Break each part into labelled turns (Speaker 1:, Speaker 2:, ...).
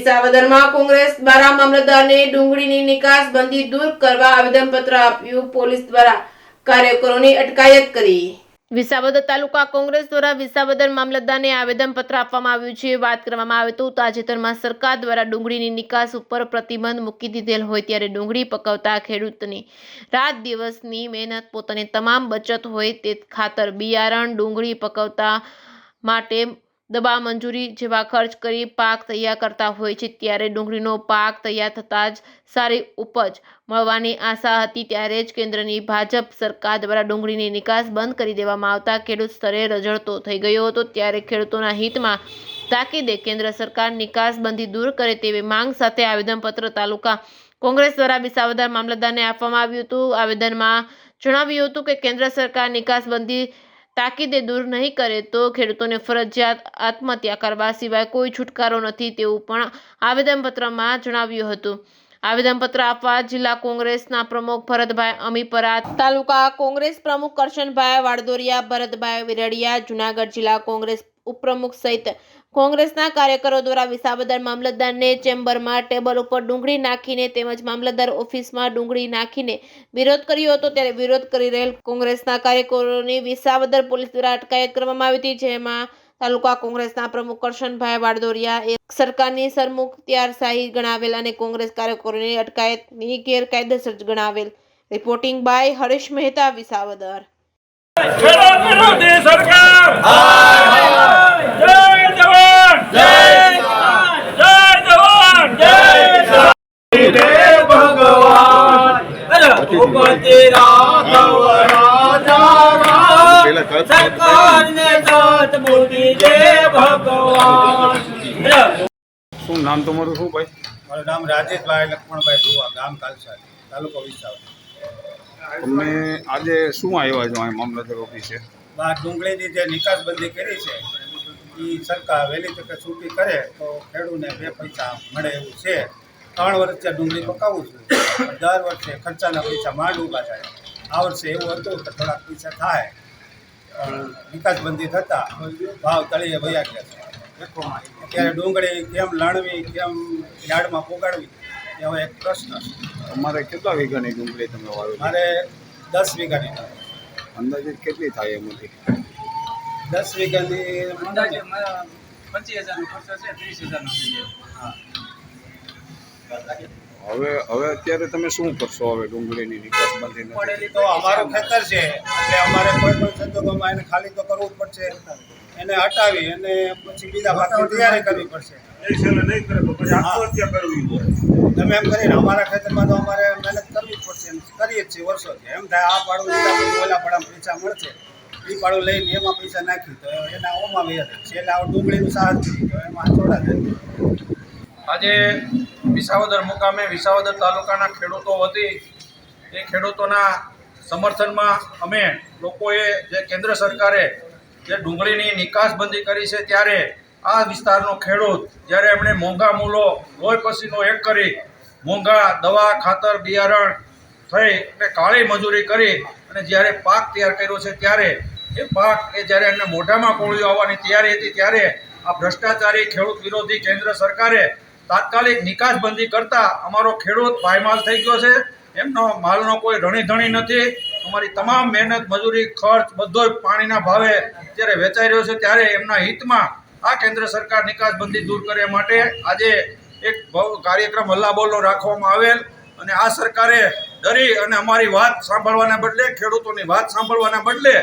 Speaker 1: વિસાવદરમાં કોંગ્રેસ દ્વારા મામલતદારને ડુંગળીની નિકાસબંધી દૂર કરવા આવેદનપત્ર આપ્યું. પોલીસ દ્વારા કાર્યકરોની અટકાયત કરી. વિસાવદર તાલુકા કોંગ્રેસ દ્વારા વિસાવદર મામલતદારને આવેદનપત્ર આપવામાં આવ્યું છે. વાત કરવામાં આવે તો તાજેતરમાં સરકાર દ્વારા ડુંગળીની નિકાસ ઉપર પ્રતિબંધ મૂકી દીધેલ હોય ત્યારે ડુંગળી પકવતા ખેડૂતની રાત દિવસની મહેનત, પોતાની તમામ બચત હોય તે ખાતર, બિયારણ, ડુંગળી પકવતા માટે દવા મંજૂરી જેવા ખર્ચ કરી પાક તૈયાર કરતા હોય છે. ત્યારે ડુંગળીનો પાક તૈયાર થતાં જ સારી ઉપજ મળવાની આશા હતી ત્યારે જ કેન્દ્રની ભાજપ સરકાર દ્વારા ડુંગળીની નિકાસ બંધ કરી દેવામાં આવતા ખેડૂત સ્તરે રઝળતો થઈ ગયો હતો. ત્યારે ખેડૂતોના હિતમાં તાકીદે કેન્દ્ર સરકાર નિકાસબંધી દૂર કરે તેવી માંગ સાથે આવેદનપત્ર તાલુકા કોંગ્રેસ દ્વારા વિસાવદર મામલતદારને આપવામાં આવ્યું હતું. આવેદનમાં જણાવ્યું હતું કે કેન્દ્ર સરકાર નિકાસબંધી તાકીદે દૂર નહીં કરે તો ખેડૂતોને ફરજિયાત આત્મહત્યા કરવા સિવાય કોઈ છુટકારો નથી તેવું પણ આવેદનપત્રમાં જણાવ્યું હતું. આવેદનપત્ર આપવા જિલ્લા કોંગ્રેસના પ્રમુખ ભરતભાઈ અમીપરા, તાલુકા કોંગ્રેસ પ્રમુખ કરશનભાઈ વાડદોરિયા, ભરતભાઈ વિરડિયા, જૂનાગઢ જિલ્લા કોંગ્રેસ ઉપપ્રમુખ સહિત કોંગ્રેસના કાર્યકરો દ્વારા વિસાવદર મામલતદારને ચેમ્બરમાં ટેબલ ઉપર ડુંગળી નાખીને તેમજ મામલતદાર ઓફિસમાં ડુંગળી નાખીને વિરોધ કર્યો હતો. ત્યારે વિરોધ કરી રહેલ કોંગ્રેસના કાર્યકરોની વિસાવદર પોલીસ દ્વારા અટકાયત કરવામાં આવી હતી. જેમાં તાલુકા કોંગ્રેસના પ્રમુખ કરશનભાઈ વાડદોરિયા એ સરકારની સરમુખત્યારશાહી ગણાવેલ અને કોંગ્રેસ કાર્યકરોની અટકાયતની ગેરકાયદેસર ગણાવેલ. Reporting by Haresh Mehta, Visavadar.
Speaker 2: શું નામ તમારું? શું ભાઈ?
Speaker 3: મારું નામ રાજેશભાઈ લક્ષ્મણભાઈ ધુવા, ગામ કાલસાદ, તાલુકો વિસાવદર.
Speaker 2: તમે આજે શું આવ્યા છો અહીં મામલતદાર ઓફિસે?
Speaker 3: આ ડુંગળીની જે નિકાસબંધી કરી છે એ સરકાર વહેલી તકે છૂટી કરે તો ખેડૂતને 2 પૈસા મળે એવું છે. 3 વર્ષથી ડુંગળી પકાવું છું. દર વર્ષે ખર્ચાના પૈસા માંડ ઊભા થાય. આ વર્ષે એવું હતું કે થોડાક પૈસા થાય, નિકાસબંધી થતાં ભાવ તળિયે વયા ગયા છે. અત્યારે ડુંગળી કેમ લણવી, કેમ યાર્ડમાં પોગાડવી એવો એક પ્રશ્ન છે.
Speaker 2: તમારે કેટલા વીઘાની ડુંગળી તમે વાવી?
Speaker 3: મારે 10 વીઘાની.
Speaker 2: અંદાજે કેટલી થાય એમાંથી?
Speaker 3: 10 વીઘાની
Speaker 4: અંદાજે 25,000 નો ખર્ચો છે, 30,000 નો.
Speaker 3: હા.
Speaker 2: હવે અત્યારે તમે શું કરશો? હવે ડુંગળીની નિકાસબંધી નથી
Speaker 3: તો અમારું ખેતર છે એટલે અમારે કોઈ પણ સંજોગોમાં એને ખાલી તો કરવું જ પડશે. એને હટાવી અને પછી બીજા ભાગની તૈયારી કરવી પડશે. ગમે એમ કરીને અમારા ખેતરમાં તો અમારે મહેનત કરવી જ પડશે. કરીએ જ છીએ વર્ષોથી. એમ થાય આ પાડું લીધા ઓલા પાડામાં પૈસા મળશે, એ પાડું લઈને એમાં પૈસા નાખી તો એના ઓમાં વ્યા થાય. છેલ્લે આ ડુંગળીનું સાહસ કરી તો એમાં થોડા થાય.
Speaker 4: આજે વિસાવદર મુકામે વિસાવદર તાલુકાના ખેડૂતો વતી એ ખેડૂતોના સમર્થનમાં અમે લોકોએ જે કેન્દ્ર સરકારે જે ડુંગળીની નિકાસબંધી કરી છે ત્યારે આ વિસ્તારનો ખેડૂત જ્યારે એમણે મોંઘા મૂલો લોહી પસીનો એક કરી મોંઘા દવા, ખાતર, બિયારણ થઈ અને કાળી મજૂરી કરી અને જ્યારે પાક તૈયાર કર્યો છે ત્યારે એ પાક જ્યારે એમને મોઢામાં કોળીઓ આવવાની તૈયારી હતી ત્યારે આ ભ્રષ્ટાચારી ખેડૂત વિરોધી કેન્દ્ર સરકારે તાત્કાલિક નિકાસબંધી કરતા અમારો ખેડૂત પાયમાલ થઈ ગયો છે. એમનો માલનો કોઈ રણીધણી નથી. અમારી તમામ મહેનત, મજૂરી, ખર્ચ બધો પાણીના ભાવે જ્યારે વેચાઈ રહ્યો છે ત્યારે એમના હિતમાં આ કેન્દ્ર સરકાર નિકાસબંધી દૂર કરે માટે આજે એક કાર્યક્રમ હલ્લાબોલનો રાખવામાં આવેલ અને આ સરકારે ડરી અને અમારી વાત સાંભળવાના બદલે, ખેડૂતોની વાત સાંભળવાના બદલે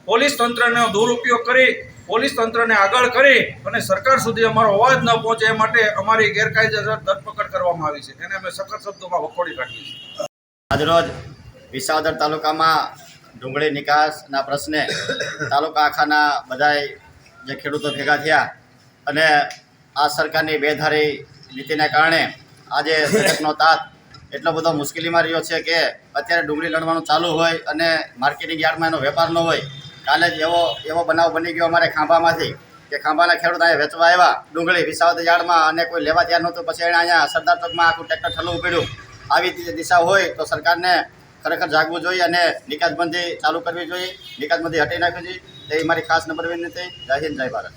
Speaker 4: પોલીસ તંત્રનો દુરુપયોગ કરી, પોલીસ તંત્રને આગળ કરી અને સરકાર સુધી અમારો અવાજ ન પહોંચે એ માટે અમારી ગેરકાયદેસર ધરપકડ કરવામાં આવી છે. એને અમે સખત શબ્દોમાં વખોડી કાઢીએ છીએ.
Speaker 5: આજરોજ વિસાવદર તાલુકામાં ડુંગળી નિકાસના પ્રશ્ને તાલુકા આખાના બધાય જે ખેડૂતો ભેગા થયા અને આ સરકારની બેધારી નીતિને કારણે આજે દરેકનો તાત એટલો બધો મુશ્કેલીમાં રહ્યો છે કે અત્યારે ડુંગળી લણવાનું ચાલુ હોય અને માર્કેટિંગ યાર્ડમાં એનો વેપાર ન હોય. કાલે જ એવો બનાવ બની ગયો અમારે ખાંભામાંથી કે ખાંભાના ખેડૂત અહીંયા વેચવા આવ્યા ડુંગળી વિસાવદર યાર્ડમાં અને કોઈ લેવા તૈયાર નહોતું. પછી એણે અહીંયા સરદાર ચોકમાં આખું ટ્રેક્ટર ઠલવું પડ્યું. આવી દિશા હોય તો સરકારને ખરેખર જાગવું જોઈએ અને નિકાસબંધી ચાલુ કરવી જોઈએ, નિકાસબંધી હટી નાખવી જોઈએ. એ મારી ખાસ નંબર વિનંતી. જય હિન્દ, જય ભારત.